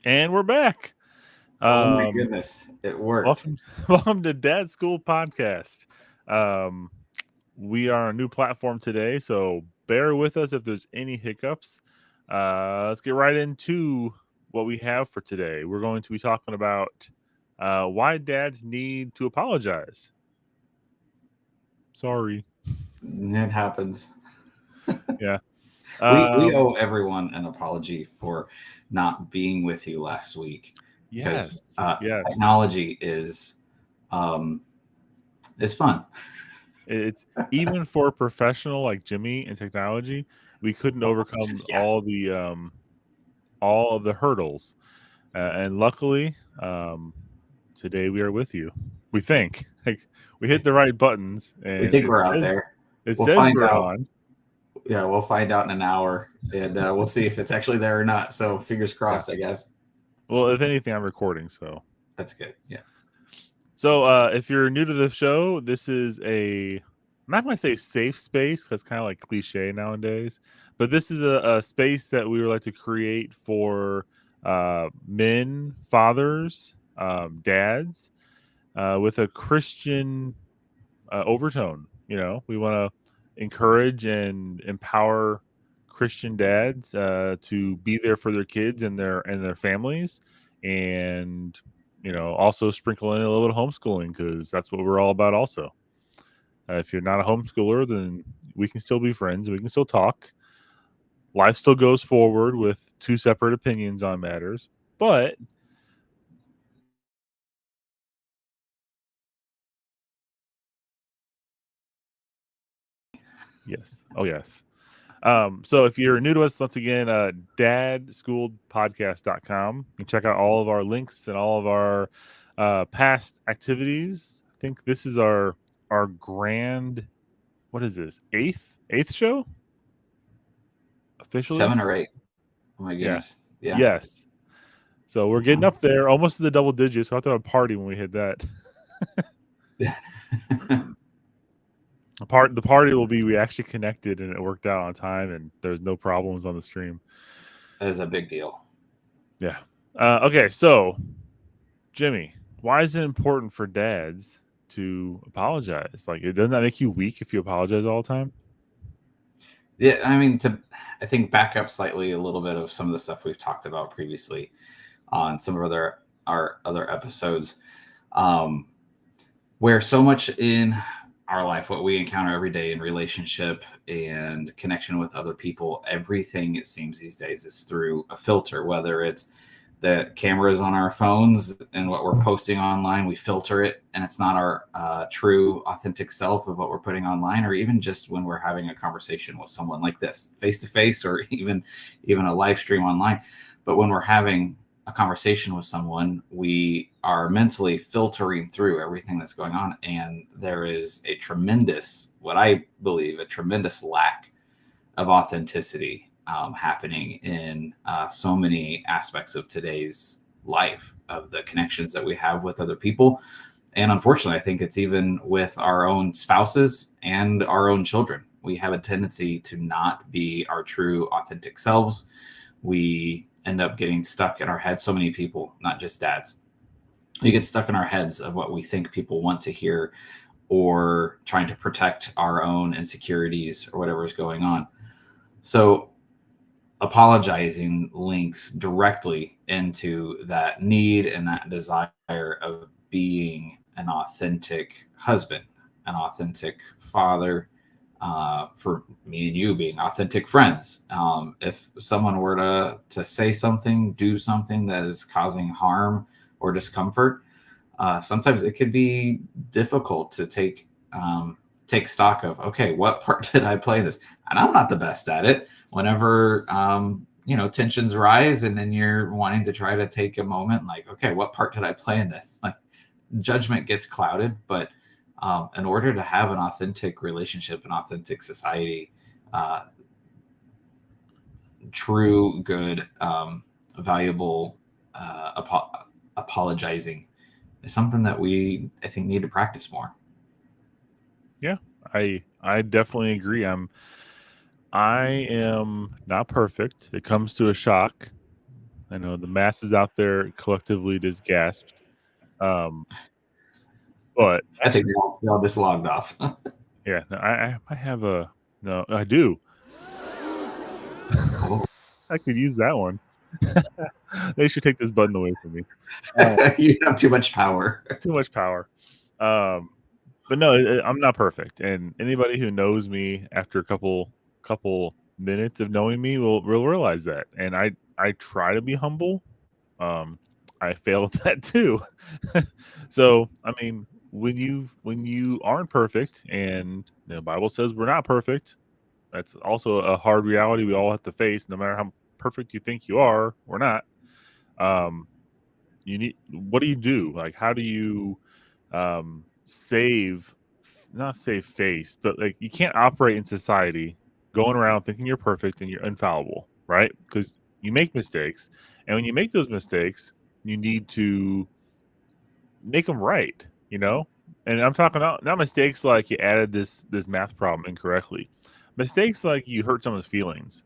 And we're back. Oh my Um, goodness, it worked. welcome, welcome to Dad School Podcast. Um, we are a new platform today, so bear with us if there's any hiccups. Let's get right into what we have for today. We're going to be talking about why dads need to apologize. Sorry. It happens. Yeah. We Um, owe everyone an apology for not being with you last week because yes. Yes. technology um, is fun. It's even for a professional like Jimmy in technology, we couldn't overcome Yeah, all of the hurdles. And luckily, today we are with you. We think like we hit the right buttons, we and think we're out there. it We'll says find we're out. on. Yeah, we'll find out in an hour, and we'll see if it's actually there or not. So fingers Yeah. crossed, I guess. Well, if anything, I'm recording. That's good. Yeah. If you're new to the show, this is I'm not going to say safe space because kind of like cliche nowadays, but this is a space that we would like to create for men, fathers, dads, with a Christian overtone. We want to encourage and empower Christian dads to be there for their kids and their families, and also sprinkle in a little bit of homeschooling because that's what we're all about. Also, if you're not a homeschooler, then we can still be friends. We can still talk. Life still goes forward with two separate opinions on matters, but yes, oh yes. So if you're new to us, once again, dadschooledpodcast.com. You can check out all of our links and all of our past activities. I think this is our grand, what is this? Eighth show officially? 7 or 8. Oh my Yeah. goodness. Yeah. Yes. So we're getting up there, almost to the double digits. We'll have to have a party when we hit that. Yeah. The party will be we actually connected and it worked out on time and there's no problems on the stream. That is a big deal. Yeah. Okay, so Jimmy, why is it important for dads to apologize? Like, it doesn't that make you weak if you apologize all the time? Yeah, I think back up slightly a little bit of some of the stuff we've talked about previously on some of our other episodes, um, where so much in our life, what we encounter every day in relationship and connection with other people, everything it seems these days is through a filter, whether it's the cameras on our phones and what we're posting online, we filter it and it's not our true authentic self of what we're putting online, or even just when we're having a conversation with someone like this face to face, or even a live stream online. But when we're having a conversation with someone, we are mentally filtering through everything that's going on, and there is a tremendous, what I believe, a tremendous lack of authenticity happening in so many aspects of today's life, of the connections that we have with other people. And unfortunately, I think it's even with our own spouses and our own children. We have a tendency to not be our true, authentic selves. We end up getting stuck in our heads. So many people, not just dads, we get stuck in our heads of what we think people want to hear, or trying to protect our own insecurities or whatever is going on. So apologizing links directly into that need and that desire of being an authentic husband, an authentic father, for me and you being authentic friends. If someone were to say something, do something that is causing harm or discomfort, sometimes it could be difficult to take stock of, okay, what part did I play in this? And I'm not the best at it. Whenever tensions rise, and then you're wanting to try to take a moment, like, okay, what part did I play in this? Like, judgment gets clouded. But in order to have an authentic relationship, an authentic society, uh, true, good, valuable apologizing is something that we, I think, need to practice more. Yeah, I definitely agree. I am not perfect. It comes to a shock. I know the masses out there collectively just gasped. Um, but I think actually, they all just logged off. yeah, no, I have a no, I do. Oh. I could use that one. They should take this button away from me. Uh, You have too much power. too much power. Um, but no, I'm not perfect, and anybody who knows me after a couple minutes of knowing me will realize that. And I try to be humble. Um, I fail at that too. So I mean, when you aren't perfect, and the Bible says we're not perfect, that's also a hard reality we all have to face. No matter how perfect you think you are, we're not. Um, you need what do you do? Like, how do you save not save face, but like you can't operate in society going around thinking you're perfect and you're infallible, right? Because you make mistakes, and when you make those mistakes, you need to make them right, you know. And I'm talking not mistakes like you added this math problem incorrectly, mistakes like you hurt someone's feelings,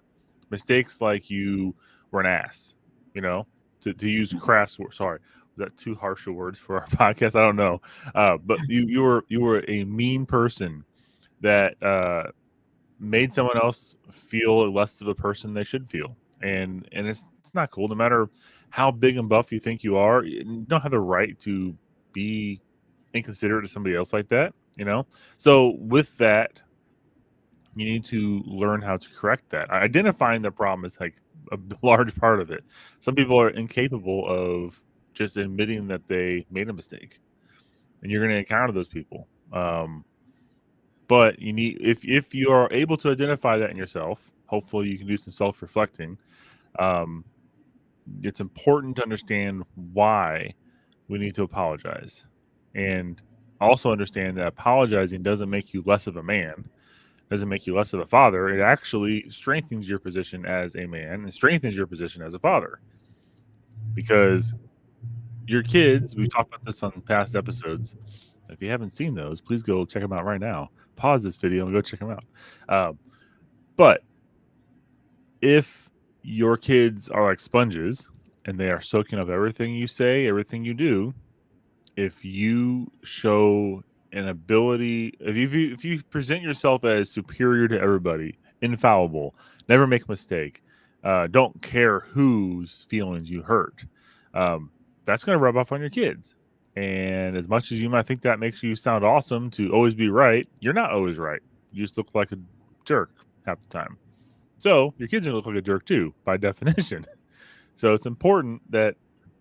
mistakes like you were an ass, you know, to use crass words. Sorry, was that too harsh of words for our podcast? I don't know. But you were a mean person that made someone else feel less of a person they should feel, and it's not cool. No matter how big and buff you think you are, you don't have the right to be inconsiderate to somebody else like that. You know. So with that, you need to learn how to correct that. Identifying the problem is like a large part of it. Some people are incapable of just admitting that they made a mistake, and you're going to encounter those people. But you need if you are able to identify that in yourself, hopefully you can do some self-reflecting. Um, it's important to understand why we need to apologize, and also understand that apologizing doesn't make you less of a man, doesn't make you less of a father. It actually strengthens your position as a man and strengthens your position as a father, because your kids, we've talked about this on past episodes. If you haven't seen those, please go check them out right now. Pause this video and go check them out. But if your kids are like sponges and they are soaking up everything you say, everything you do, if you show an ability, if you present yourself as superior to everybody, infallible, never make a mistake, don't care whose feelings you hurt, um, that's going to rub off on your kids. And as much as you might think that makes you sound awesome to always be right, you're not always right. You just look like a jerk half the time. So your kids are going to look like a jerk too, by definition. So it's important that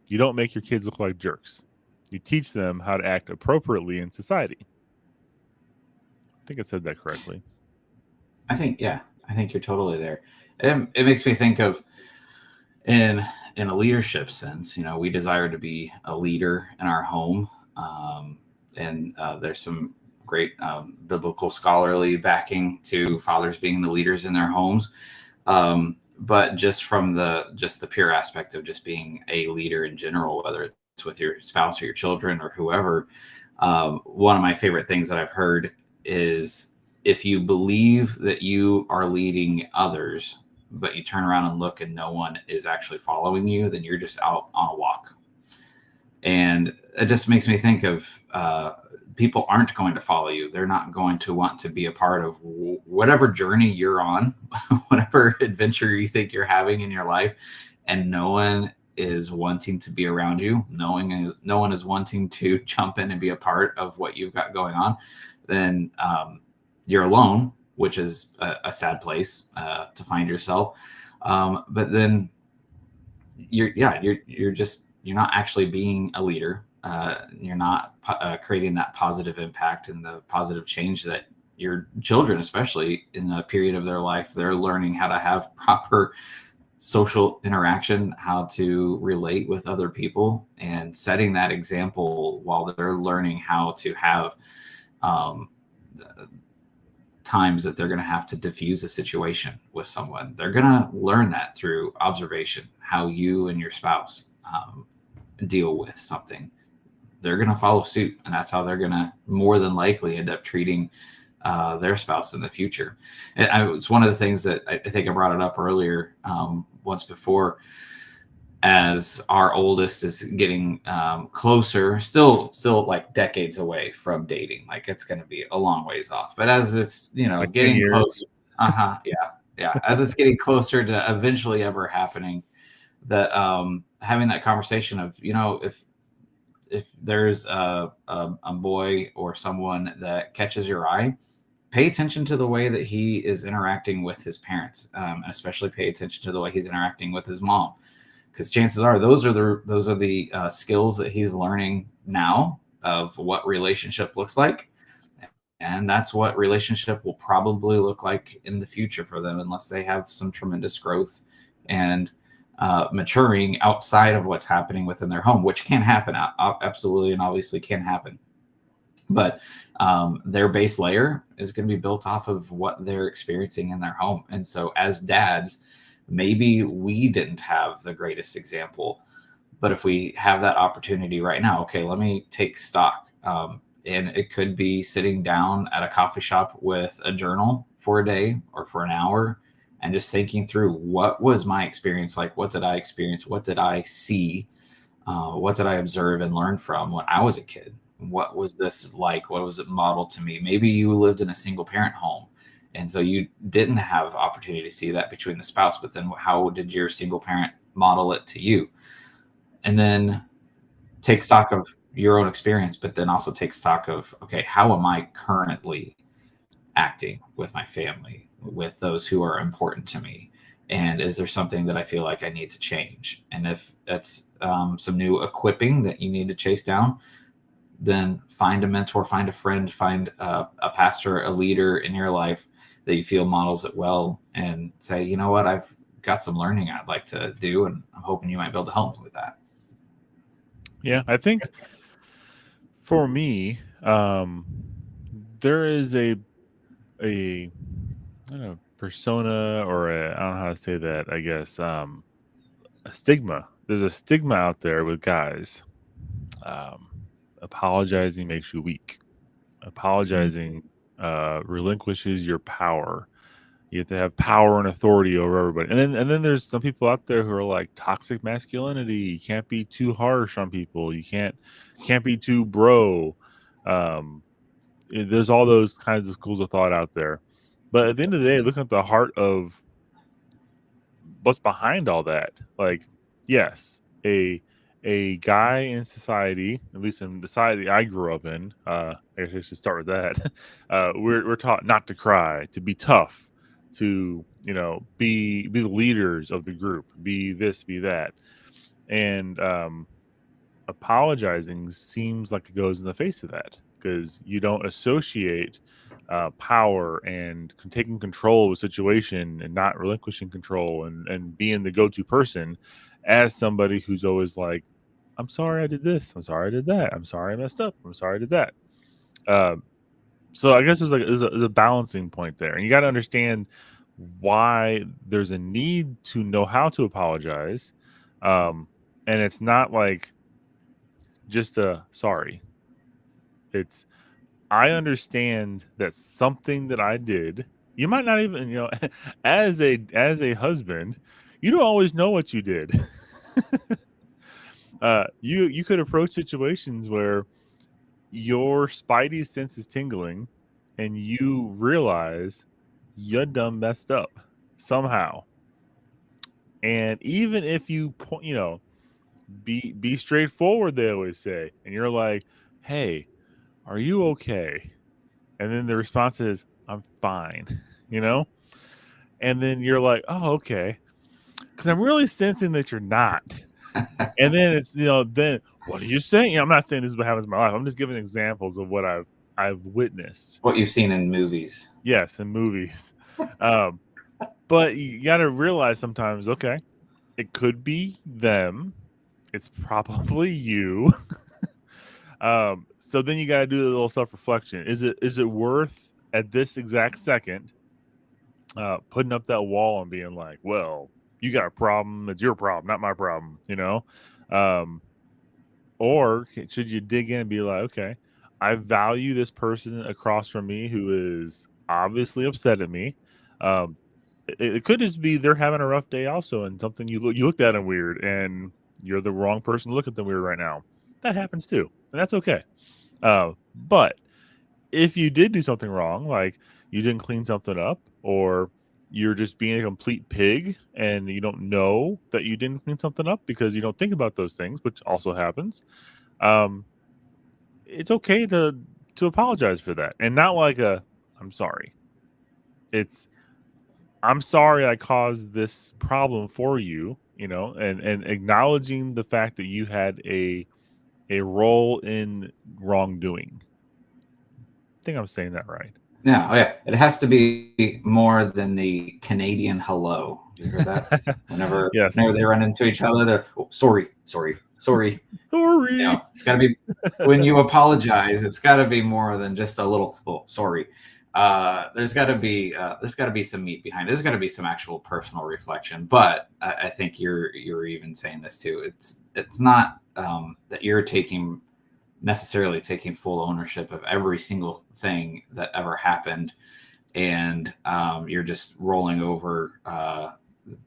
you don't make your kids look like jerks. You teach them how to act appropriately in society. I think I said that correctly. I think, yeah, I think you're totally there. It makes me think of in a leadership sense. You know, we desire to be a leader in our home, and there's some great biblical scholarly backing to fathers being the leaders in their homes. But just from the pure aspect of just being a leader in general, whether it's with your spouse or your children or whoever, one of my favorite things that I've heard is, if you believe that you are leading others, but you turn around and look and no one is actually following you, then you're just out on a walk. And it just makes me think of people aren't going to follow you. They're not going to want to be a part of whatever journey you're on, whatever adventure you think you're having in your life. And no one is wanting to be around you. No one is wanting to jump in and be a part of what you've got going on. Then you're alone, which is a sad place to find yourself. But then you're not actually being a leader. You're not creating that positive impact and the positive change that your children, especially in the period of their life, they're learning how to have proper social interaction, how to relate with other people, and setting that example while they're learning how to have times that they're going to have to diffuse a situation with someone. They're going to learn that through observation, how you and your spouse deal with something. They're going to follow suit, and that's how they're going to more than likely end up treating their spouse in the future. And it's one of the things that I think I brought it up earlier once before. as our oldest is getting closer, still like decades away from dating. Like it's going to be a long ways off. But as it's Like 10 getting years. closer, yeah, yeah, as it's getting closer to eventually ever happening, that having that conversation of if there's a boy or someone that catches your eye, pay attention to the way that he is interacting with his parents, and especially pay attention to the way he's interacting with his mom, because chances are those are the skills that he's learning now of what relationship looks like, and that's what relationship will probably look like in the future for them, unless they have some tremendous growth and maturing outside of what's happening within their home, which can happen, absolutely, and obviously can happen. But their base layer is going to be built off of what they're experiencing in their home. And so, as dads, maybe we didn't have the greatest example, but if we have that opportunity right now, okay, let me take stock. And it could be sitting down at a coffee shop with a journal for a day or for an hour and just thinking through, what was my experience like? What did I experience? What did I see? What did I observe and learn from when I was a kid? What was this like? What was it modeled to me? Maybe you lived in a single parent home, and so you didn't have opportunity to see that between the spouse, but then how did your single parent model it to you? And then take stock of your own experience, but then also take stock of, okay, how am I currently acting with my family, with those who are important to me? And is there something that I feel like I need to change? And if that's some new equipping that you need to chase down, then find a mentor, find a friend, find a pastor, a leader in your life that you feel models it well, and say, you know what, I've got some learning I'd like to do, and I'm hoping you might be able to help me with that. Yeah, I think for me, there is a I don't know, persona or I don't know how to say that. I guess a stigma. There's a stigma out there with guys. Um, Apologizing makes you weak. Apologizing relinquishes your power. You have to have power and authority over everybody. And then there's some people out there who are like toxic masculinity. You can't be too harsh on people. You can't be too bro. Um, there's all those kinds of schools of thought out there. But at the end of the day, looking at the heart of what's behind all that, like, yes, a guy in society, at least in the society I grew up in, I guess I should start with that. We're taught not to cry, to be tough, to be the leaders of the group, be this, be that, and apologizing seems like it goes in the face of that because you don't associate power and taking control of a situation and not relinquishing control and being the go-to person as somebody who's always like, I'm sorry I did this, I'm sorry I did that, I'm sorry I messed up, I'm sorry I did that. uh, so I guess there's a balancing point there, and you got to understand why there's a need to know how to apologize. um, and it's not like just a sorry. It's, I understand that something that I did, you might not even, as a husband, you don't always know what you did. You could approach situations where your spidey sense is tingling and you realize you done messed up somehow. And even if you point, be straightforward, they always say, and you're like, hey, are you okay? And then the response is, I'm fine, you know? And then you're like, oh, okay. Because I'm really sensing that you're not. And then it's, then what are you saying? I'm not saying this is what happens in my life. I'm just giving examples of what I've witnessed. What you've seen in movies. Yes, in movies. Um, but you got to realize sometimes, okay, it could be them. It's probably you. So then you got to do a little self-reflection. Is it worth at this exact second putting up that wall and being like, well, you got a problem, it's your problem, not my problem, um, or should you dig in and be like, okay, I value this person across from me who is obviously upset at me. um, it could just be they're having a rough day also, and something you looked at them weird, and you're the wrong person to look at them weird right now. That happens too, and that's okay. But if you did do something wrong, like you didn't clean something up, or you're just being a complete pig and you don't know that you didn't clean something up because you don't think about those things, which also happens. Um, it's okay to apologize for that, and not like a I'm sorry. It's I'm sorry I caused this problem for you, and acknowledging the fact that you had a role in wrongdoing. I think I'm saying that right. Yeah, oh yeah. It has to be more than the Canadian hello. You heard that? Whenever Yes. they run into each other, they're sorry, sorry, sorry. Sorry. It's got to be when you apologize. It's got to be more than just a little. Oh, sorry. There's got to be some meat behind it. There's got to be some actual personal reflection. But I think you're even saying this too. It's not that you're necessarily taking full ownership of every single thing that ever happened, and you're just rolling over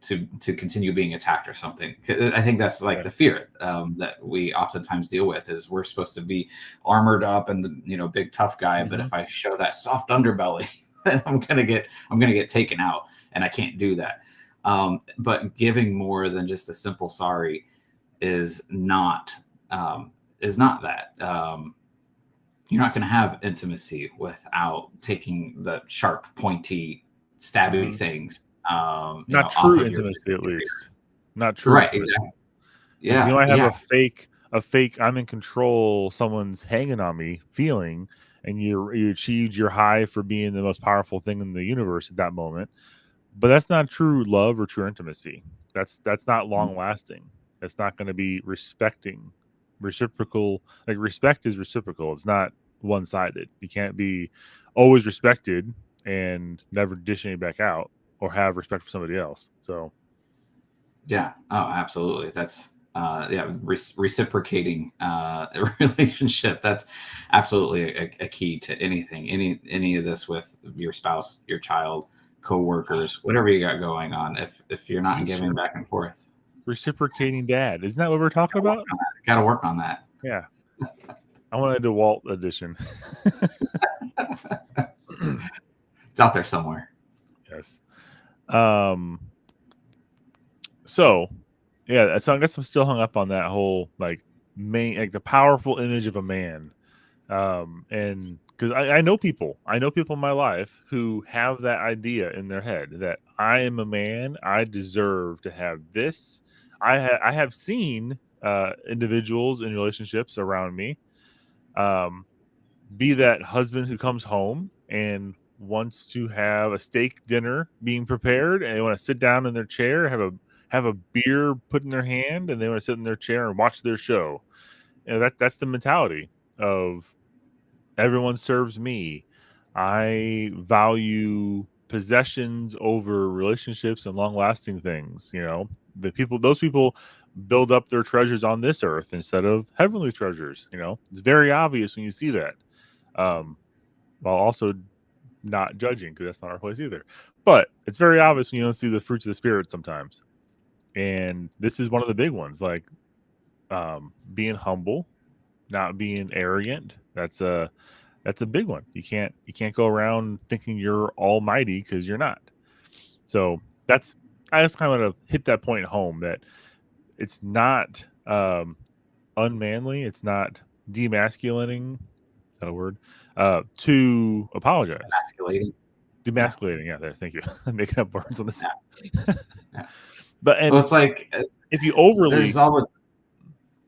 to continue being attacked or something. I think that's like Yeah. the fear that we oftentimes deal with is we're supposed to be armored up and the big tough guy, but if I show that soft underbelly, then I'm gonna get taken out, and I can't do that. But giving more than just a simple sorry is not that. You're not going to have intimacy without taking the sharp, pointy, stabby things, Not off true of your intimacy, at behavior. least. Not true Right. intimacy. Exactly. Like Yeah. I have Yeah. a fake I'm in control, someone's hanging on me feeling, and you achieved your high for being the most powerful thing in the universe at that moment. But that's not true love or true intimacy. That's not long lasting. That's not going to be reciprocal. Like respect is reciprocal. It's not one sided. You can't be always respected and never dish any back out or have respect for somebody else. So Yeah. Oh, absolutely. That's reciprocating a relationship. That's absolutely a key to anything. Any of this with your spouse, your child, coworkers, whatever you got going on. If you're not giving teacher back and forth, reciprocating dad. Isn't that what we're talking about? got to work on that. Yeah. I wanted the Walt edition. It's out there somewhere. Yes. Um so yeah, so I guess I'm still hung up on that whole like the powerful image of a man. And because I know people in my life who have that idea in their head that I am a man, I deserve to have this. I have seen individuals in relationships around me, um, be that husband who comes home and wants to have a steak dinner being prepared, and they want to sit down in their chair, have a beer put in their hand, and they want to sit in their chair and watch their show. And that's the mentality of everyone serves me. I value possessions over relationships and long lasting things. Those people build up their treasures on this earth instead of heavenly treasures. It's very obvious when you see that. While also not judging, because that's not our place either. But it's very obvious when you don't see the fruits of the spirit sometimes. And this is one of the big ones, like being humble, not being arrogant. That's a big one. You can't go around thinking you're almighty because you're not. So I just kind of want to hit that point home that it's not unmanly. It's not demasculating. Is that a word? To apologize. Escalating. Yeah. Demasculating. Yeah, there. Thank you. Making up words on this. Yeah. Yeah. But Well, and it's like if you overly there's always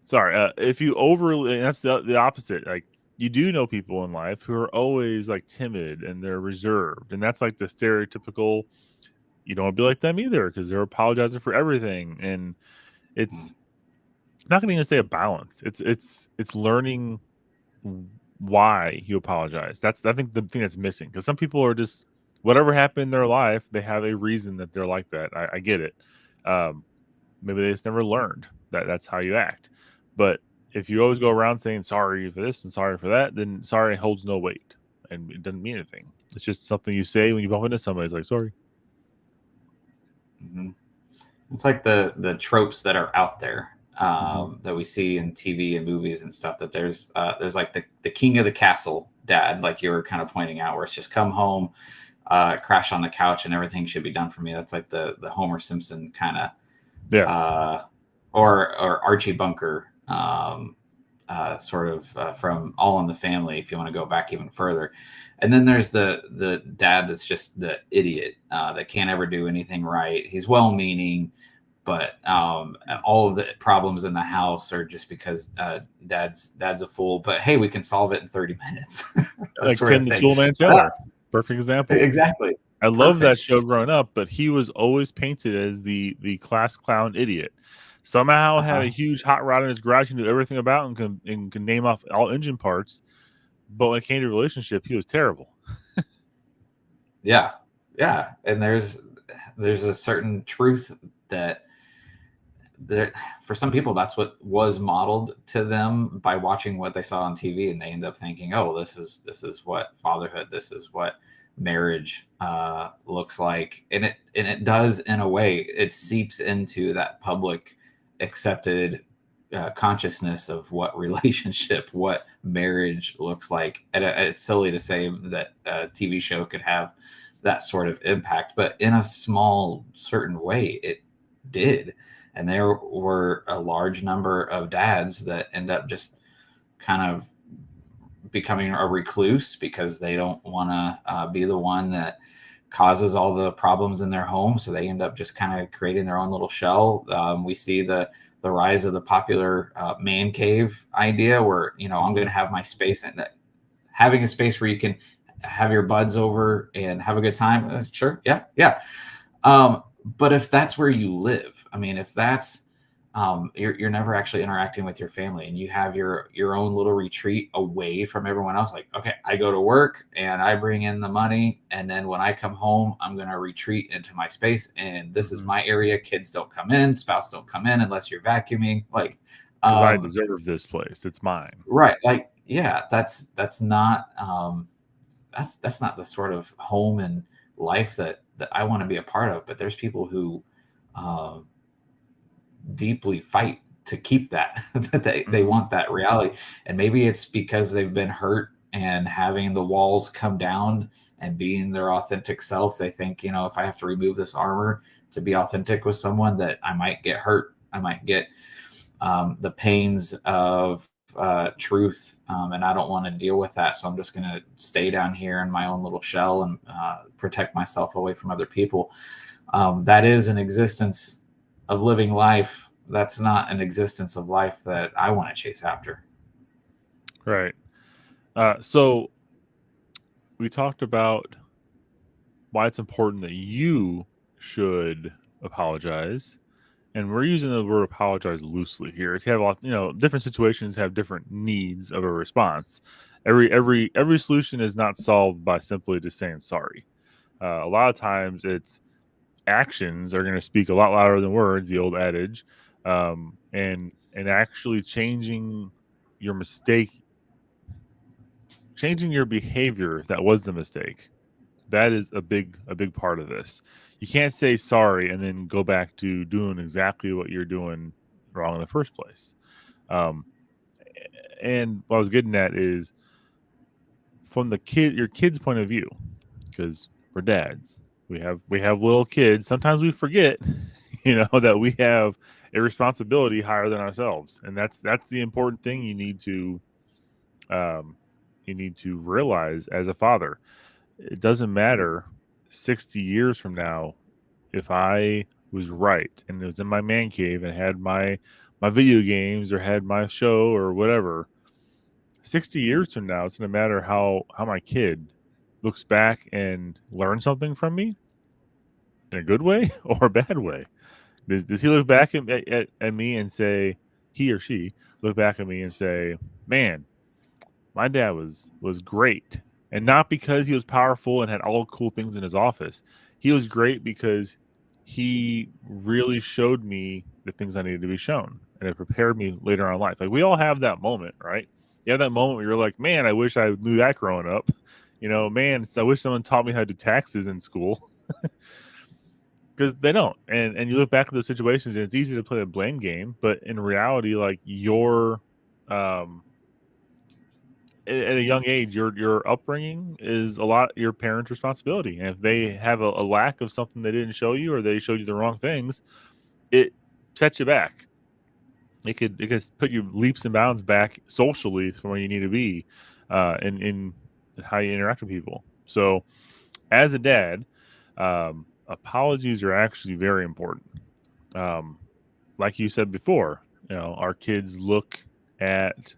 sorry, if you overly, and that's the opposite. Like you do know people in life who are always like timid and they're reserved, and that's like the stereotypical. You don't want to be like them either because they're apologizing for everything, and it's not going to even say a balance. It's learning why you apologize. That's I think the thing that's missing because some people are just whatever happened in their life, they have a reason that they're like that. I get it. Um, Maybe they just never learned that that's how you act. But if you always go around saying sorry for this and sorry for that, then sorry holds no weight and it doesn't mean anything. It's just something you say when you bump into somebody. It's like sorry. Mhm. It's like the tropes that are out there, Mm-hmm. that we see in TV and movies and stuff. That there's like the king of the castle dad, like you were kind of pointing out, where it's just come home, crash on the couch, and everything should be done for me. That's like the Homer Simpson kind of, Yes. uh, or Archie Bunker, sort of, from All in the Family, if you want to go back even further. And then there's the dad that's just the idiot, that can't ever do anything right. He's well meaning, but all of the problems in the house are just because, dad's a fool. But hey, we can solve it in 30 minutes, that Like sort Tim of the thing. Toolman But, Taylor. Perfect example. exactly, I love that perfect. show growing up, but he was always painted as the class clown idiot. Somehow had a Uh-huh. huge hot rod in his garage he knew everything about and can name off all engine parts. But when it came to relationship, he was terrible. Yeah, yeah. And there's a certain truth that there, for some people, that's what was modeled to them by watching what they saw on TV, and they end up thinking, oh, this is what fatherhood, this is what marriage, looks like. And it does, in a way. It seeps into that public accepted, consciousness of what relationship, what marriage looks like. And it's silly to say that a TV show could have that sort of impact, but in a small certain way it did. And there were a large number of dads that end up just kind of becoming a recluse because they don't want to, be the one that causes all the problems in their home. So they end up just kind of creating their own little shell. We see the rise of the popular, man cave idea, where, I'm going to have my space, and that having a space where you can have your buds over and have a good time. Sure, yeah, yeah. But if that's where you live, I mean, if that's, you're never actually interacting with your family, and you have your own little retreat away from everyone else. Like, okay, I go to work and I bring in the money, and then when I come home, I'm gonna retreat into my space, and this is Mm-hmm. my area. Kids don't come in, spouse don't come in unless you're vacuuming. Like, Because I um, deserve this place. It's mine. right, like, yeah, that's not, that's not the sort of home and life that I want to be a part of. But there's people who, uh, deeply fight to keep that, that they Mm-hmm. want that reality. And maybe it's because they've been hurt, and having the walls come down and being their authentic self, they think, if I have to remove this armor to be authentic with someone, that I might get hurt, I might get, the pains of, truth, and I don't want to deal with that. So I'm just going to stay down here in my own little shell, and, protect myself away from other people. That is an existence of living life. That's not an existence of life that I want to chase after. Right. So we talked about why it's important that you should apologize. And we're using the word apologize loosely here. It can have a lot, different situations have different needs of a response. Every solution is not solved by simply just saying sorry. A lot of times, it's actions are going to speak a lot louder than words. The old adage, and actually your mistake, changing your behavior that was the mistake. That is a big part of this. You can't say sorry and then go back to doing exactly what you're doing wrong in the first place. Um, and what I was getting at is from your kid's point of view, because we're dads, we have little kids. Sometimes we forget, that we have a responsibility higher than ourselves, and that's the important thing um, you need to realize as a father. It doesn't matter 60 years from now if I was right and it was in my man cave and had my video games or had my show or whatever. 60 years from now, it's going to matter how my kid looks back and learns something from me in a good way or a bad way. Does he look back at me and say, he or she look back at me and say, man, my dad was great, and not because he was powerful and had all cool things in his office. He was great because he really showed me the things I needed to be shown, and it prepared me later on in life. Like, we all have that moment, right? You have that moment where you're like, man, I wish I knew that growing up. Man, I wish someone taught me how to do taxes in school. because they don't. And you look back at those situations, and it's easy to play a blame game, but in reality, like um, at a young age, your upbringing is a lot your parents' responsibility. And if they have a lack of something they didn't show you, or they showed you the wrong things, it sets you back. It could put you leaps and bounds back socially from where you need to be, in how you interact with people. So, as a dad, apologies are actually very important. Um, like you said before, our kids look at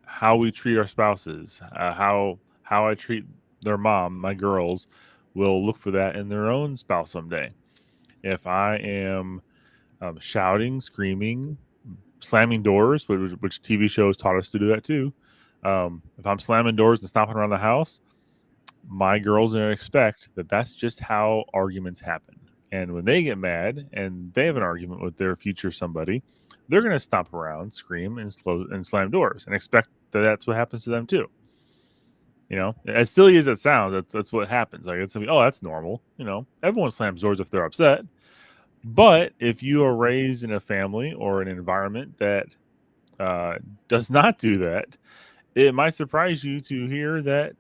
how we treat our spouses, how I treat their mom, my girls, will look for that in their own spouse someday. If I am shouting, screaming, slamming doors, which TV shows taught us to do that too. If I'm slamming doors and stomping around the house, my girls are going to expect that that's just how arguments happen. And when they get mad and they have an argument with their future somebody, they're going to stomp around, scream, and slam doors, and expect that that's what happens to them too. As silly as it sounds, that's what happens. Like, it's gonna be, oh, that's normal. Everyone slams doors if they're upset. But if you are raised in a family or an environment that uh, does not do that, it might surprise you to hear that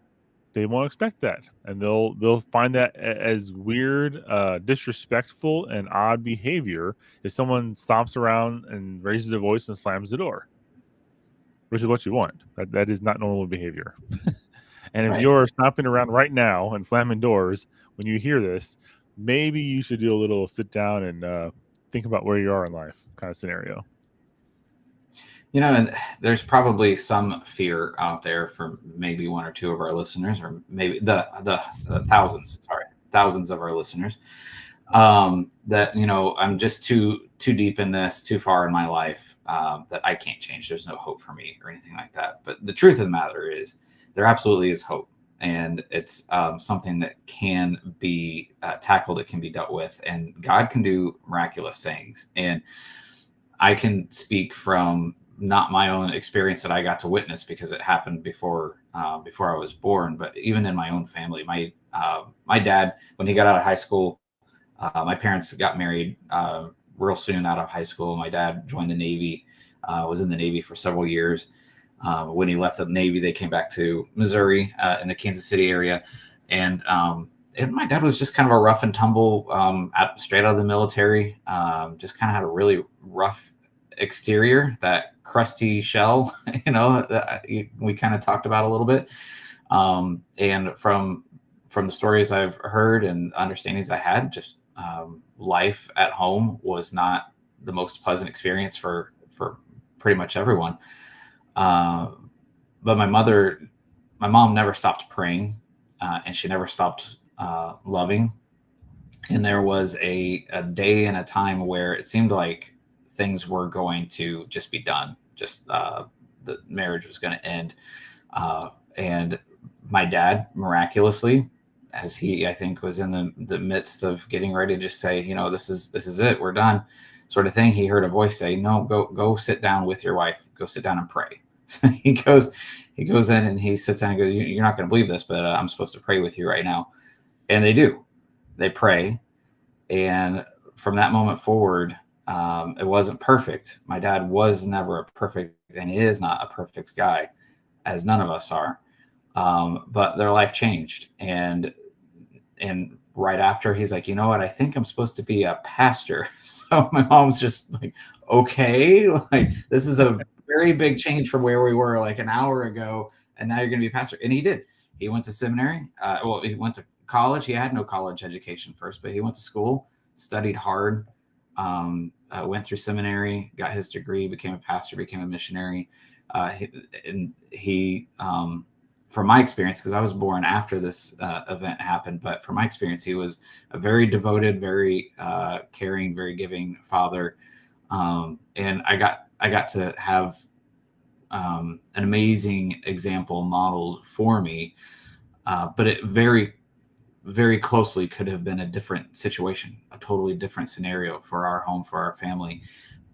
they won't expect that, and they'll find that as weird, disrespectful, and odd behavior if someone stomps around and raises their voice and slams the door, which is what you want. That is not normal behavior. And if Right. you're stomping around right now and slamming doors when you hear this, maybe you should do a little sit down and think about where you are in life kind of scenario. And there's probably some fear out there for maybe one or two of our listeners, or maybe the thousands of our listeners, that I'm just too deep in this, too far in my life, that I can't change. There's no hope for me or anything like that. But the truth of the matter is, there absolutely is hope, and it's something that can be tackled. It can be dealt with, and God can do miraculous things. And I can speak from not my own experience that I got to witness, because it happened before I was born, but even in my own family, my dad, when he got out of high school, my parents got married real soon out of high school. My dad joined the Navy, was in the Navy for several years. When he left the Navy, they came back to Missouri, in the Kansas City area, and my dad was just kind of a rough and tumble, straight out of the military. Just kind of had a really rough exterior, that crusty shell, that we kind of talked about a little bit. And from the stories I've heard and understandings I had, just life at home was not the most pleasant experience for pretty much everyone. Uh, but my mom never stopped praying, and she never stopped loving. And there was a day and a time where it seemed like things were going to just be done. Just the marriage was going to end. And my dad, miraculously, as he, I think, was in the midst of getting ready to just say, this is it, we're done, sort of thing, he heard a voice say, no, go sit down with your wife, go sit down and pray. So he goes in and he sits down and goes, you're not going to believe this, but I'm supposed to pray with you right now. And they do. They pray. And from that moment forward, it wasn't perfect. My dad was never a perfect, and he is not a perfect guy, as none of us are. But their life changed. And right after, he's like, you know what? I think I'm supposed to be a pastor. So my mom's just like, okay, like, this is a very big change from where we were like an hour ago. And now you're going to be a pastor. And he did. He went to seminary. He went to college. He had no college education first, but he went to school, studied hard, went through seminary, got his degree, became a pastor, became a missionary. He from my experience, because I was born after this event happened, but from my experience, he was a very devoted, very caring, very giving father. And I got to have an amazing example modeled for me, but it very, very closely could have been a different situation, a totally different scenario for our home, for our family.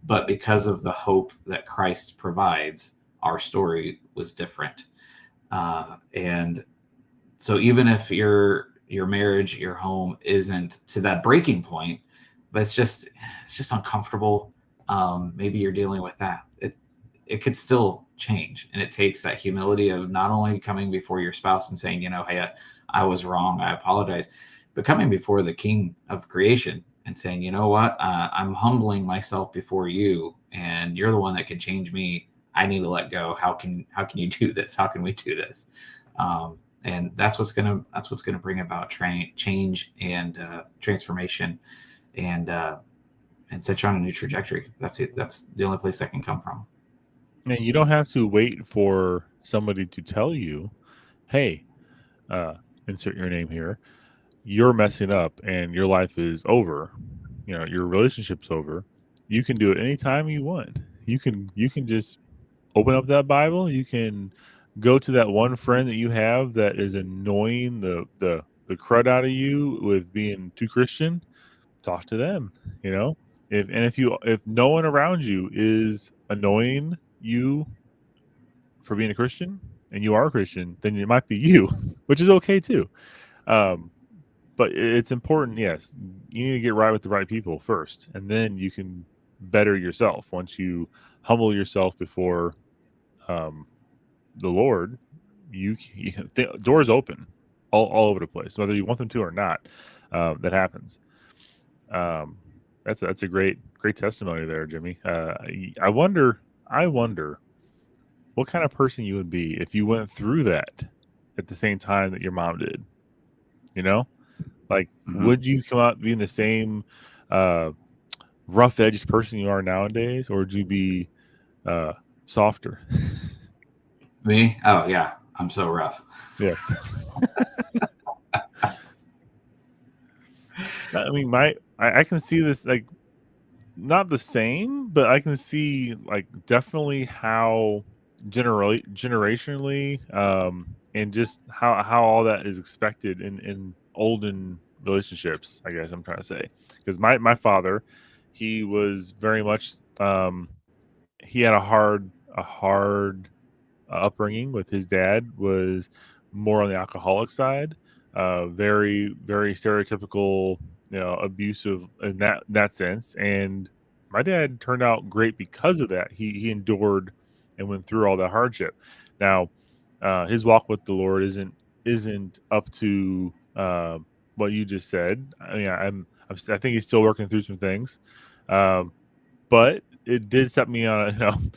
But because of the hope that Christ provides, our story was different. And so even if your marriage, your home isn't to that breaking point, but it's just uncomfortable. Maybe you're dealing with that. It could still change, and it takes that humility of not only coming before your spouse and saying, hey, I was wrong, I apologize, but coming before the King of creation and saying, you know what, I'm humbling myself before you, and you're the one that can change me. I need to let go. How can you do this? How can we do this? And that's what's gonna bring about change and transformation, and set you on a new trajectory. That's it. That's the only place that can come from. And you don't have to wait for somebody to tell you, hey, uh, insert your name here, you're messing up and your life is over. Your relationship's over. You can do it anytime you want. You can just open up that Bible. You can go to that one friend that you have that is annoying the crud out of you with being too Christian. Talk to them. You know, if no one around you is annoying you for being a Christian and you are a Christian, then it might be you, which is okay too. Um, but it's important, yes. You need to get right with the right people first, and then you can better yourself. Once you humble yourself before um, the Lord, the doors open all over the place, whether you want them to or not. That happens. Um, that's a great testimony there, Jimmy. I wonder what kind of person you would be if you went through that at the same time that your mom did. You know, like Mm-hmm. would you come out being the same uh, rough edged person you are nowadays, or would you be uh, softer? Me? Oh yeah, I'm so rough. Yes. I mean, I can see this like not the same, but I can see like definitely how generationally and just how all that is expected in olden relationships. I guess I'm trying to say because my father, he was very much he had a hard upbringing with his dad was more on the alcoholic side, very stereotypical, abusive in that sense. And my dad turned out great because of that. He endured and went through all that hardship. Now, his walk with the Lord isn't up to what you just said. I mean, I think he's still working through some things. Um, but it did set me on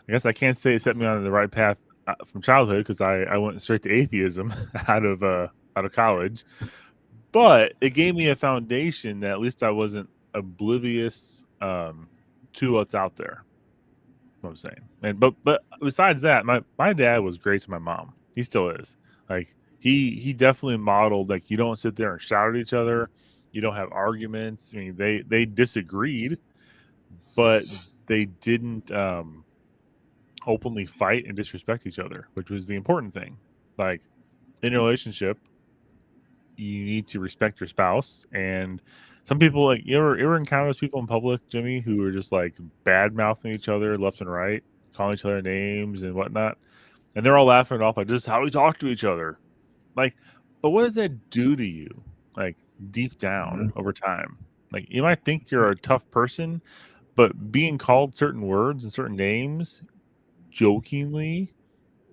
I guess I can't say it set me on the right path from childhood because I went straight to atheism out of college, but it gave me a foundation that at least I wasn't oblivious to what's out there. What I'm saying. And but besides that, my dad was great to my mom. He still is. Like he definitely modeled like you don't sit there and shout at each other. You don't have arguments. I mean, they disagreed, but they didn't openly fight and disrespect each other, which was the important thing. Like in a relationship, you need to respect your spouse. And some people like you ever encounter those people in public, Jimmy, who are just like bad mouthing each other left and right, calling each other names and whatnot, and they're all laughing it off like this is how we talk to each other. Like, but what does that do to you? Like deep down Mm-hmm. over time, like you might think you're a tough person, but being called certain words and certain names jokingly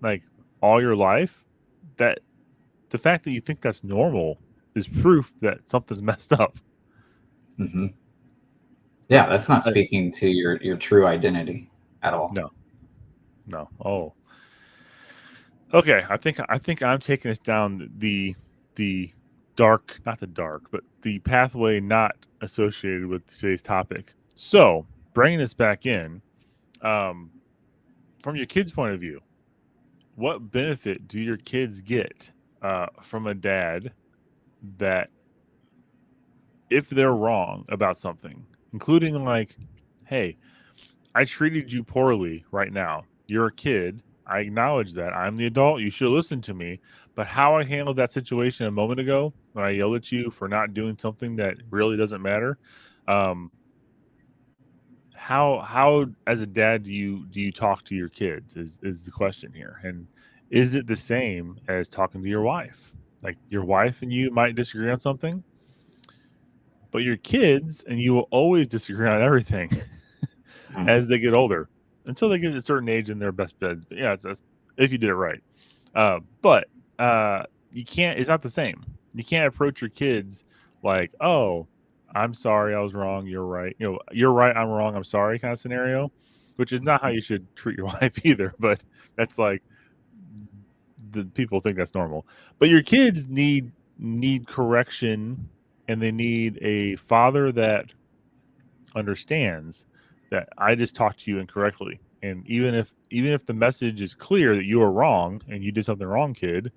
like all your life, that the fact that you think that's normal is proof that something's messed up. Mm-hmm. But Yeah, that's not I, speaking to your true identity at all. no, no. Oh, okay. I think I'm taking us down the dark, not the dark, but the pathway not associated with today's topic. So bringing us back in, um, from your kids' point of view, what benefit do your kids get from a dad that if they're wrong about something, including like, hey, I treated you poorly right now. You're a kid. I acknowledge that. I'm the adult. You should listen to me. But how I handled that situation a moment ago when I yelled at you for not doing something that really doesn't matter, um, how as a dad do you talk to your kids is the question here. And is it the same as talking to your wife? Like your wife and you might disagree on something, But your kids and you will always disagree on everything Mhm. as they get older until they get to a certain age in their best bed. But yeah, that's if you did it right. But you can't. It's not the same. You can't approach your kids like, "Oh, I'm sorry, I was wrong. You're right. You're right. I'm wrong. I'm sorry." Kind of scenario, which is not how you should treat your wife either. But that's like the people think that's normal. But your kids need correction, and they need a father that understands that I just talked to you incorrectly. And even if the message is clear that you are wrong and you did something wrong, kid,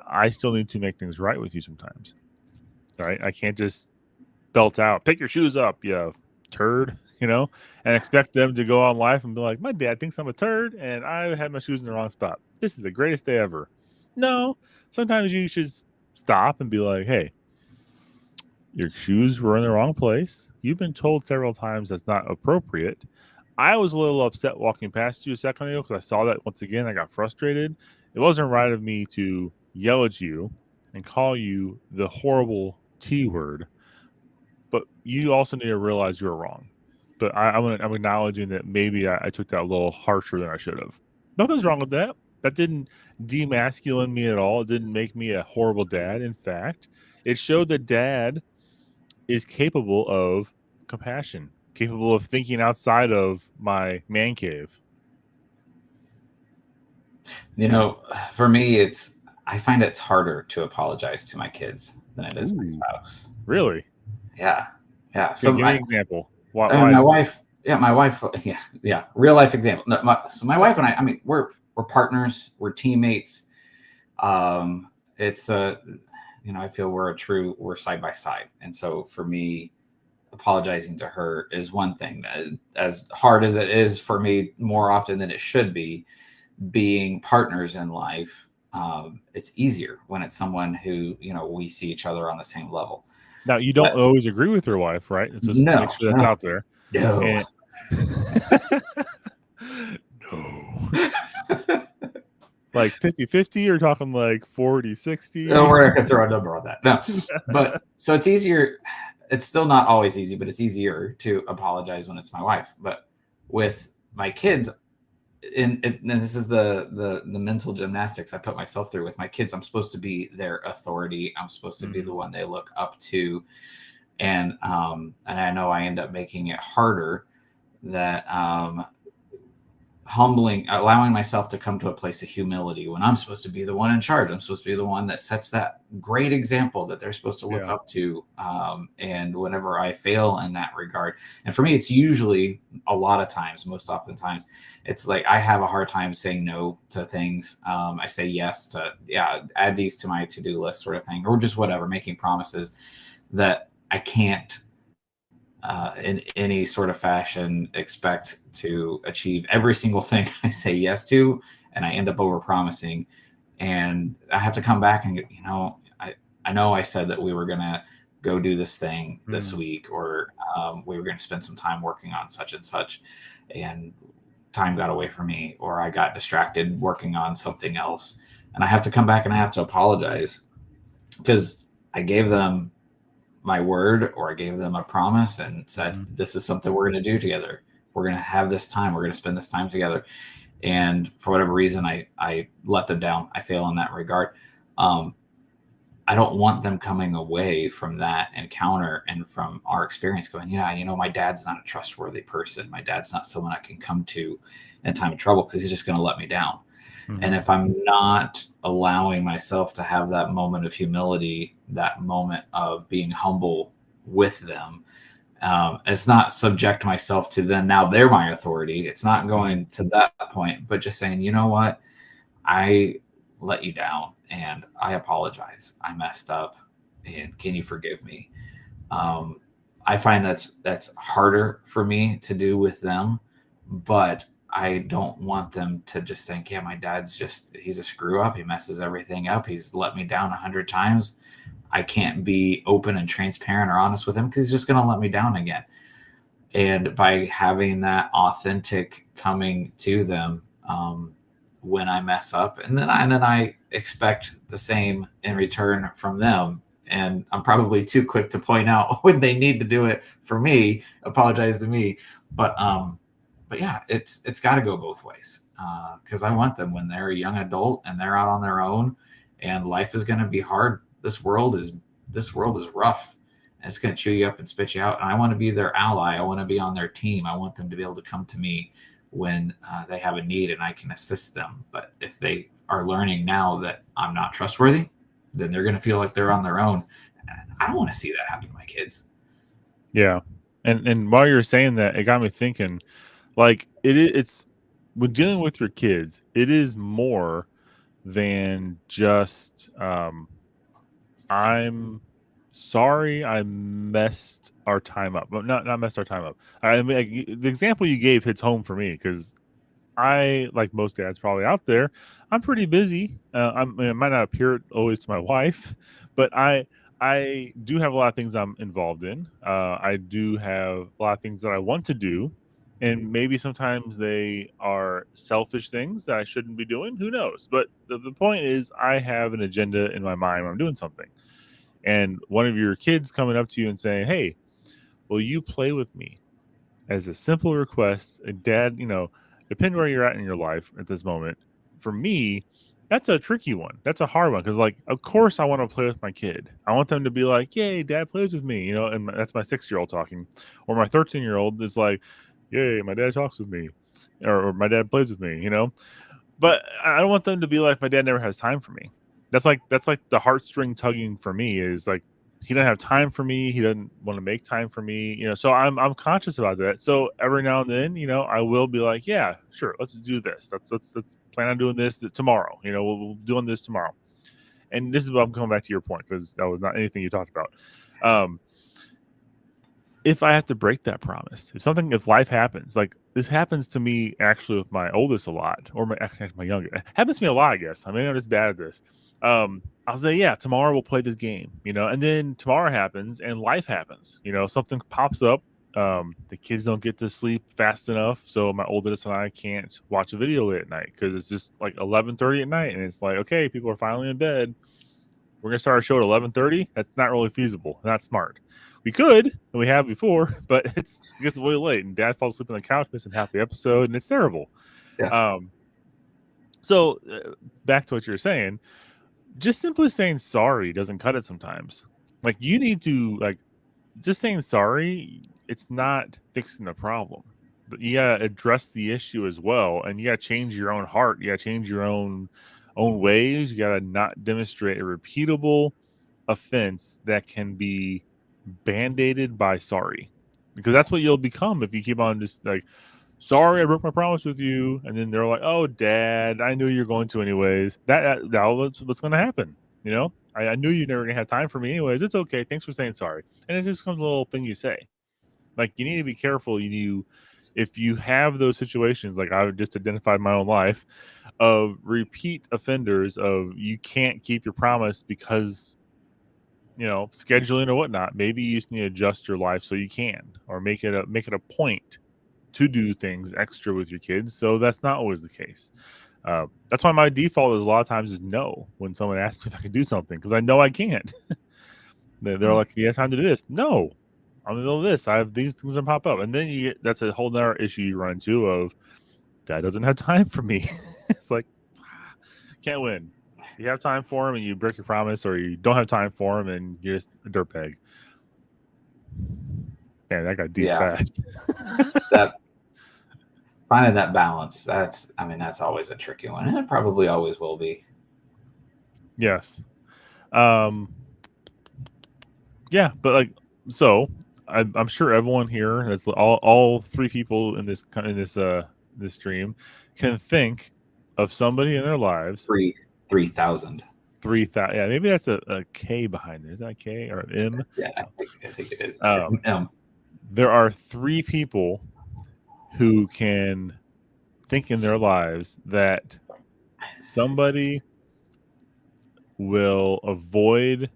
I still need to make things right with you sometimes. Right? I can't just belt out, pick your shoes up, you turd, and expect them to go on life and be like, my dad thinks I'm a turd and I had my shoes in the wrong spot. This is the greatest day ever. No, sometimes you should stop and be like, hey, your shoes were in the wrong place. You've been told several times that's not appropriate. I was a little upset walking past you a second ago because I saw that once again. I got frustrated. It wasn't right of me to yell at you and call you the horrible T word, but you also need to realize you're wrong. But I'm acknowledging that maybe I took that a little harsher than I should have. Nothing's wrong with that. That didn't demasculine me at all. It didn't make me a horrible dad. In fact, it showed that dad is capable of compassion, capable of thinking outside of my man cave. For me, I find it's harder to apologize to my kids than it is my Ooh, spouse. really? Yeah, yeah. Okay, So give me an example. Why, I mean, why my is that? wife, yeah, yeah, real life example. No, my wife and I mean, we're partners, we're teammates. It's I feel we're side by side, and so for me, apologizing to her is one thing. As hard as it is for me, more often than it should be, being partners in life, it's easier when it's someone who we see each other on the same level. Now, you don't But always agree with your wife, right? Let's just make no, sure that's no, out there. no. And no. Like 50-50 or talking like 40-60? We're not gonna throw a number on that. No, but so it's easier. It's still not always easy, but it's easier to apologize when it's my wife. But with my kids, and this is the mental gymnastics I put myself through with my kids. I'm supposed to be their authority. I'm supposed to be the one they look up to, and I know I end up making it harder. That humbling, allowing myself to come to a place of humility when I'm supposed to be the one in charge. I'm supposed to be the one that sets that great example that they're supposed to look Yeah. up to. And whenever I fail in that regard, and for me, it's usually a lot of times, most oftentimes, it's like I have a hard time saying no to things. I say yes to, yeah, add these to my to-do list sort of thing, or just whatever, making promises that I can't in any sort of fashion expect to achieve every single thing I say yes to, and I end up over promising, and I have to come back and I know I said that we were gonna go do this thing this Mm. week, or we were going to spend some time working on such and such, and time got away from me, or I got distracted working on something else, and I have to come back and I have to apologize because I gave them my word, or I gave them a promise and said, Mhm. this is something we're going to do together. We're going to have this time. We're going to spend this time together. And for whatever reason, I let them down. I fail in that regard. Um, I don't want them coming away from that encounter and from our experience going, yeah, my dad's not a trustworthy person. My dad's not someone I can come to in time of trouble because he's just going to let me down. And Mhm. if I'm not allowing myself to have that moment of humility, that moment of being humble with them, it's not subject myself to them. Now they're my authority. It's not Mhm. going to that point, but just saying, you know what? I let you down and I apologize. I messed up and can you forgive me? Um, I find that's harder for me to do with them, but I don't want them to just think, yeah, my dad's he's a screw up. He messes everything up. He's let me down 100 times. I can't be open and transparent or honest with him because he's just going to let me down again. And by having that authentic coming to them, when I mess up, and then I expect the same in return from them. and I'm probably too quick to point out when they need to do it for me, apologize to me. But yeah, it's got to go both ways, because I want them when they're a young adult and they're out on their own, and life is going to be hard. This world is rough, and it's going to chew you up and spit you out. And I want to be their ally. I want to be on their team. I want them to be able to come to me when they have a need and I can assist them. But if they are learning now that I'm not trustworthy, then they're going to feel like they're on their own. And I don't want to see that happen to my kids. Yeah. And while you're saying that, it got me thinking, like it's when dealing with your kids, it is more than just I'm sorry I messed our time up. But not messed our time up. I mean, like, the example you gave hits home for me because I, like most dads probably out there, I'm pretty busy. I mean, it might not appear always to my wife, but I do have a lot of things I'm involved in. I do have a lot of things that I want to do, and maybe sometimes they are selfish things that I shouldn't be doing. Who knows? But the point is, I have an agenda in my mind when I'm doing something, and one of your kids coming up to you and saying, "Hey, will you play with me?" as a simple request, a dad, depending where you're at in your life at this moment, for me, that's a tricky one. That's a hard one because, like, of course, I want to play with my kid. I want them to be like, "Yay, dad plays with me," and that's my 6-year-old talking, or my 13-year-old is like, "Yay, my dad talks with me," or my dad plays with me. But I don't want them to be like, my dad never has time for me. That's like the heartstring tugging for me is like, he doesn't have time for me. He doesn't want to make time for me. So I'm conscious about that. So every now and then, I will be like, yeah, sure, let's do this. Let's plan on doing this tomorrow. We'll doing this tomorrow. And this is what I'm coming back to your point because that was not anything you talked about. If I have to break that promise, if life happens, like this happens to me actually with my oldest a lot, or my youngest, it happens to me a lot, I guess. I mean, I'm just bad at this. I'll say, yeah, tomorrow we'll play this game, and then tomorrow happens and life happens, something pops up. The kids don't get to sleep fast enough. So my oldest and I can't watch a video late at night because it's just like 11:30 at night. And it's like, okay, people are finally in bed. We're going to start our show at 11:30. That's not really feasible. Not smart. We could, and we have before, but it gets really late, and Dad falls asleep on the couch, missing half the episode, and it's terrible. Yeah. So back to what you're saying, just simply saying sorry doesn't cut it sometimes. Like, you need to, like, just saying sorry, it's not fixing the problem. You gotta address the issue as well, and you gotta change your own heart. You gotta change your own ways. You gotta not demonstrate a repeatable offense that can be band-aided by sorry, because that's what you'll become if you keep on just like, sorry, I broke my promise with you, and then they're like, oh, Dad, I knew you're going to anyways. That was what's going to happen. I knew you never gonna have time for me anyways. It's okay. Thanks for saying sorry. And it just comes a little thing you say. Like, you need to be careful. If you have those situations, like I just identified in my own life, of repeat offenders of you can't keep your promise because scheduling or whatnot. Maybe you just need to adjust your life so you can, or make it a point to do things extra with your kids. So that's not always the case. That's why my default is a lot of times is no when someone asks me if I can do something, because I know I can't. They're like, you have time to do this? No, I'm in the middle of this. I have these things that pop up, and then that's a whole other issue you run into of Dad doesn't have time for me. It's like, can't win. You have time for him and you break your promise, or you don't have time for him and you're just a dirtbag. Man, that got deep fast. That finding that balance, that's always a tricky one, and it probably always will be. Yes. Yeah, but like, so I'm sure everyone here, that's all three people in this this stream, can think of somebody in their lives. 3,000. 3,000. Yeah, maybe that's a K behind there. Is that a K or an M? Yeah, I think it is. There are 3 people who can think in their lives that somebody will avoid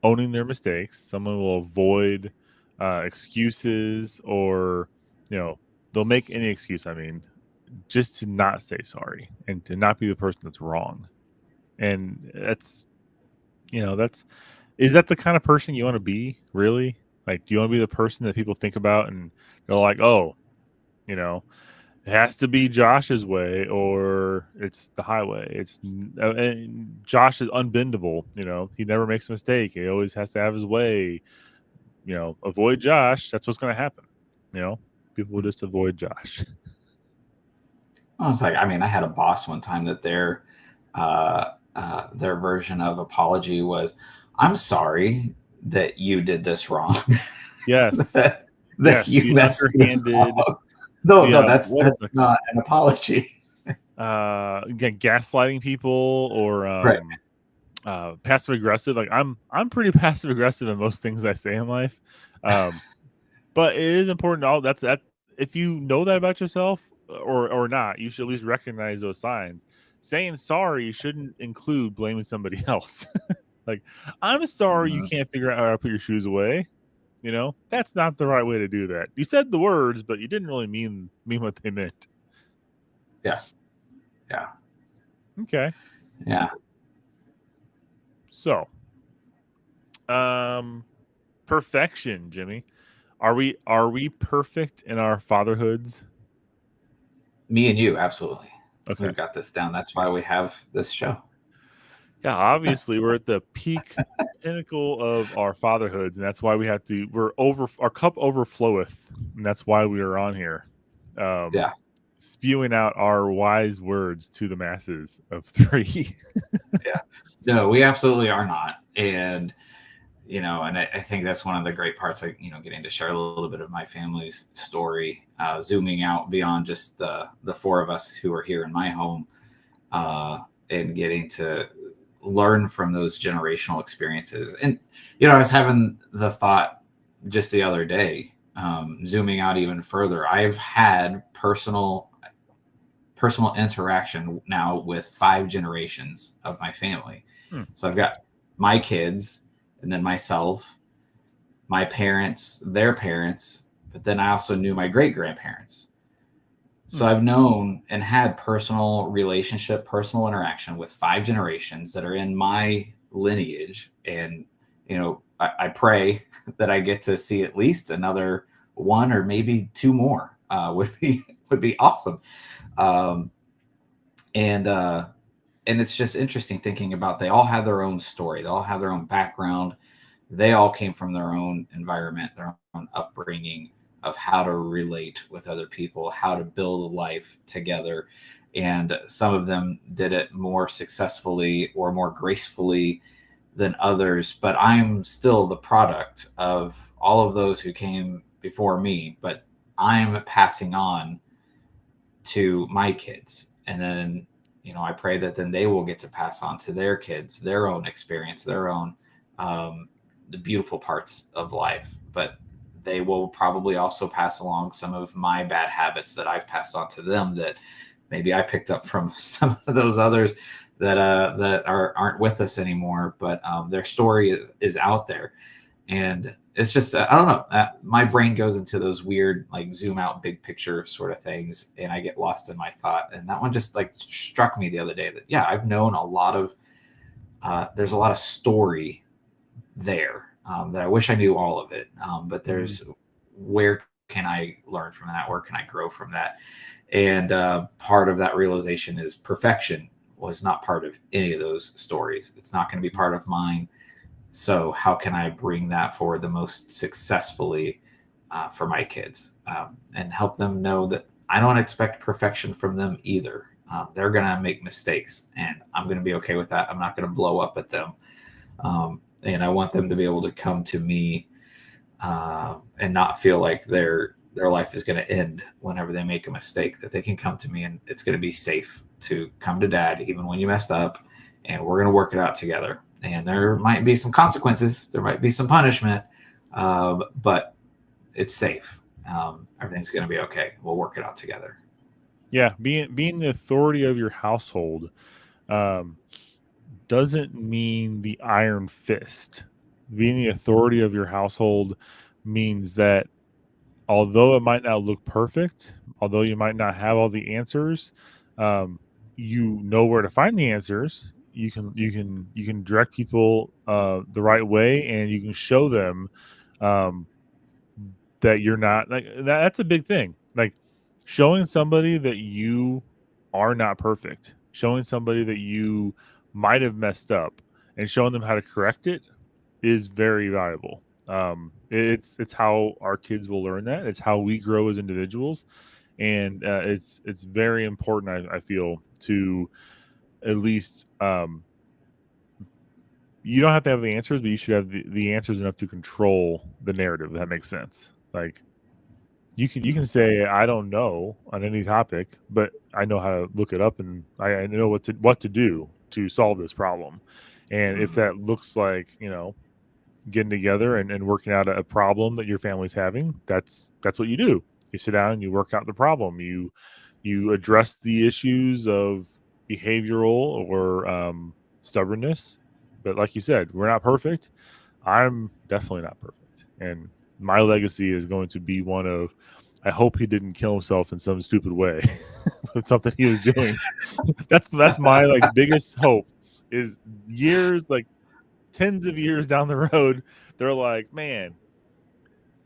owning their mistakes. Someone will avoid excuses, or they'll make any excuse. I mean, just to not say sorry and to not be the person that's wrong. And that's Is that the kind of person you want to be? Really? Like, do you want to be the person that people think about and they're like, oh, you know, it has to be Josh's way or it's the highway. And Josh is unbendable. He never makes a mistake. He always has to have his way. Avoid Josh. That's what's going to happen. People will just avoid Josh. I was like, I mean, I had a boss one time that their version of apology was, "I'm sorry that you did this wrong, Yes. that Yes. you The messed this underhanded, up." No, the no, that's what that's not an apology. again, gaslighting people or Right. passive aggressive. Like I'm pretty passive aggressive in most things I say in life. Um, but it is important. That if you know that about yourself or not, you should at least recognize those signs. Saying sorry shouldn't include blaming somebody else. Like, I'm sorry you Mhm. can't figure out how to put your shoes away. That's not the right way to do that. You said the words, but you didn't really mean what they meant. Yeah, yeah, Okay. yeah. So, um, perfection, Jimmy. Are we perfect in our fatherhoods? Me and you, absolutely. Okay. We've got this down. That's why we have this show. Yeah, obviously we're at the peak pinnacle of our fatherhoods, and that's why our cup overfloweth, and that's why we are on here. Um Yeah. spewing out our wise words to the masses of three. Yeah. No, we absolutely are not. And I think that's one of the great parts, like, getting to share a little bit of my family's story, zooming out beyond just the four of us who are here in my home, uh, and getting to learn from those generational experiences. And, I was having the thought just the other day, zooming out even further, I've had personal interaction now with 5 generations of my family. Hmm. So I've got my kids, and then myself, my parents, their parents, but then I also knew my great grandparents. So Hmm. I've known and had personal interaction with 5 generations that are in my lineage. And, I pray that I get to see at least another one or maybe 2 more, would be awesome. Um, and it's just interesting thinking about, they all have their own story, they all have their own background, they all came from their own environment, their own upbringing of how to relate with other people, how to build a life together. And some of them did it more successfully or more gracefully than others, but I'm still the product of all of those who came before me, but I'm passing on to my kids. And then, I pray that then they will get to pass on to their kids their own experience, their own, the beautiful parts of life. But they will probably also pass along some of my bad habits that I've passed on to them, that maybe I picked up from some of those others that aren't with us anymore. But their story is out there. And it's just, I don't know, my brain goes into those weird, like, zoom out big picture sort of things, and I get lost in my thought. And that one just, like, struck me the other day, that, yeah, I've known a lot of there's a lot of story there, that I wish I knew all of it, but Mhm. there's, where can I learn from that, where can I grow from that? And part of that realization is perfection was not part of any of those stories. It's not going to be part of mine. So how can I bring that forward the most successfully, for my kids, and help them know that I don't expect perfection from them either. They're going to make mistakes, and I'm going to be okay with that. I'm not going to blow up at them. And I want them to be able to come to me, and not feel like their life is going to end whenever they make a mistake, that they can come to me and it's going to be safe to come to dad even when you messed up, and we're going to work it out together. And there might be some consequences, there might be some punishment, but it's safe. Everything's going to be okay, we'll work it out together. Yeah, being the authority of your household um, doesn't mean the iron fist. Being the authority of your household means that although it might not look perfect, although you might not have all the answers, um, you know where to find the answers. you can direct people the right way, and you can show them um, that you're not like that's a big thing. Like showing somebody that you are not perfect, showing somebody that you might have messed up, and showing them how to correct it is very valuable. It's how our kids will learn that. It's how we grow as individuals, and it's very important. I feel to at least you don't have to have the answers, but you should have the answers enough to control the narrative. If that makes sense. Like you can say I don't know on any topic, but I know how to look it up, and I know what to do to solve this problem. And if that looks like getting together and working out a problem that your family's having, that's what you do. You sit down and you work out the problem. You address the issues of behavioral or stubbornness. But like you said, we're not perfect. I'm definitely not perfect, and my legacy is going to be one of I hope he didn't kill himself in some stupid way with something he was doing. That's my like biggest hope is years like tens of years down the road, they're like, man,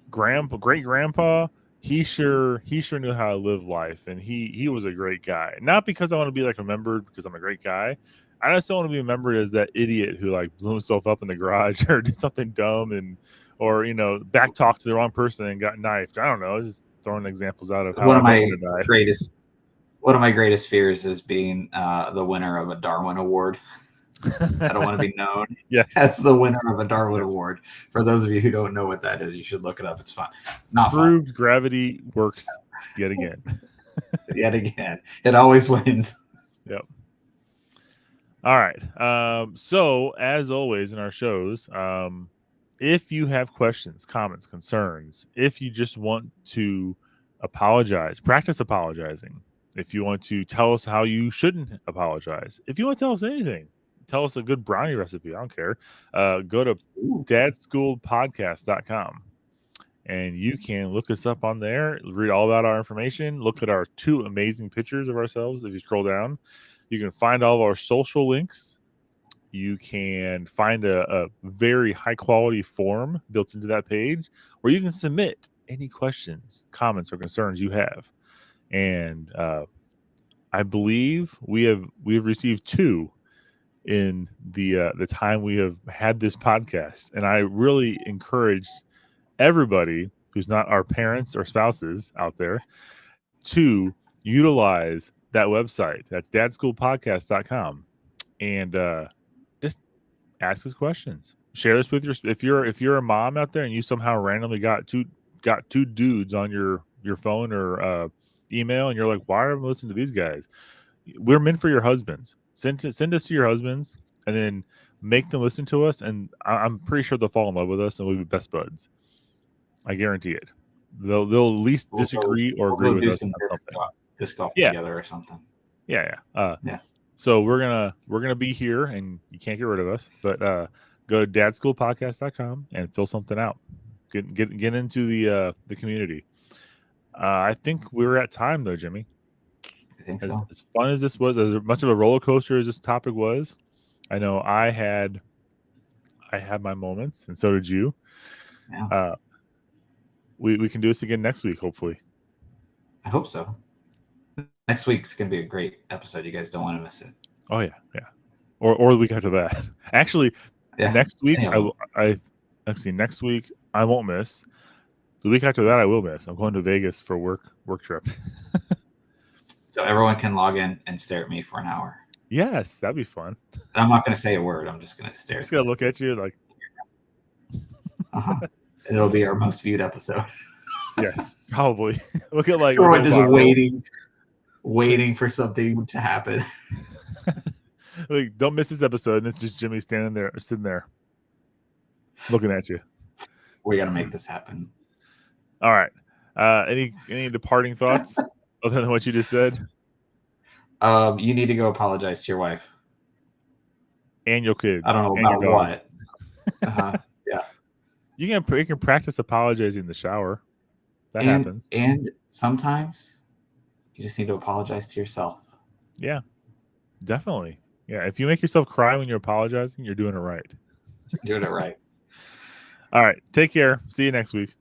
great grandpa, he sure knew how to live life, and he was a great guy. Not because I want to be like remembered because I'm a great guy. I just don't want to be remembered as that idiot who like blew himself up in the garage or did something dumb and or back talked to the wrong person and got knifed. I don't know. It's just throwing examples out of how One I of don't my want to die. greatest one of my greatest fears is being the winner of a Darwin Award. I don't want to be known Yes. as the winner of a Darwin Yes. Award. For those of you who don't know what that is, you should look it up. It's fun. Not Proved gravity works yet again. fun. Yet again, it always wins. Yep. All right. So as always in our shows, if you have questions, comments, concerns, if you just want to apologize, practice apologizing. If you want to tell us how you shouldn't apologize, if you want to tell us anything, tell us a good brownie recipe. I don't care. Go to dadschoolpodcast.com and you can look us up on there, read all about our information, look at our 2 amazing pictures of ourselves. If you scroll down, you can find all of our social links. You can find a very high quality form built into that page where you can submit any questions, comments, or concerns you have. And I believe we have received 2 in the time we have had this podcast, and I really encourage everybody who's not our parents or spouses out there to utilize that website. That's dadschoolpodcast.com. And just ask us questions. Share this with if you're a mom out there and you somehow randomly got two dudes on your phone or email and you're like, why are I listening to these guys? We're meant for your husbands. Send us to your husbands and then make them listen to us, and I'm pretty sure they'll fall in love with us and we'll be best buds. I guarantee it. They'll at least disagree or agree with do us some on something. disc golf Yeah. together or something. Yeah. Yeah. So we're gonna be here, and you can't get rid of us. But go to dadschoolpodcast.com and fill something out. Get into the community. I think we're at time though, Jimmy. I think As so. fun as this was, as much of a roller coaster as this topic was, I know I had my moments, and so did you. Yeah. We can do this again next week, hopefully. I hope so. Next week's gonna be a great episode. You guys don't want to miss it. Oh yeah, or the week after that. Actually, next week next week I won't miss. The week after that I will miss. I'm going to Vegas for work trip. So everyone can log in and stare at me for an hour. Yes, that'd be fun. And I'm not going to say a word. I'm just going to stare. Just gonna look at you like. And it'll be our most viewed episode. Yes, probably. Look at like everyone just waiting for something to happen. Like, don't miss this episode. And it's just Jimmy sitting there, looking at you. We got to make this happen. All right. Any departing thoughts other than what you just said? You need to go apologize to your wife and your kids. I don't know about what. Yeah. You can practice apologizing in the shower. That happens. And sometimes you just need to apologize to yourself. Yeah, definitely. Yeah, if you make yourself cry when you're apologizing, you're doing it right. Doing it right. All right, take care. See you next week.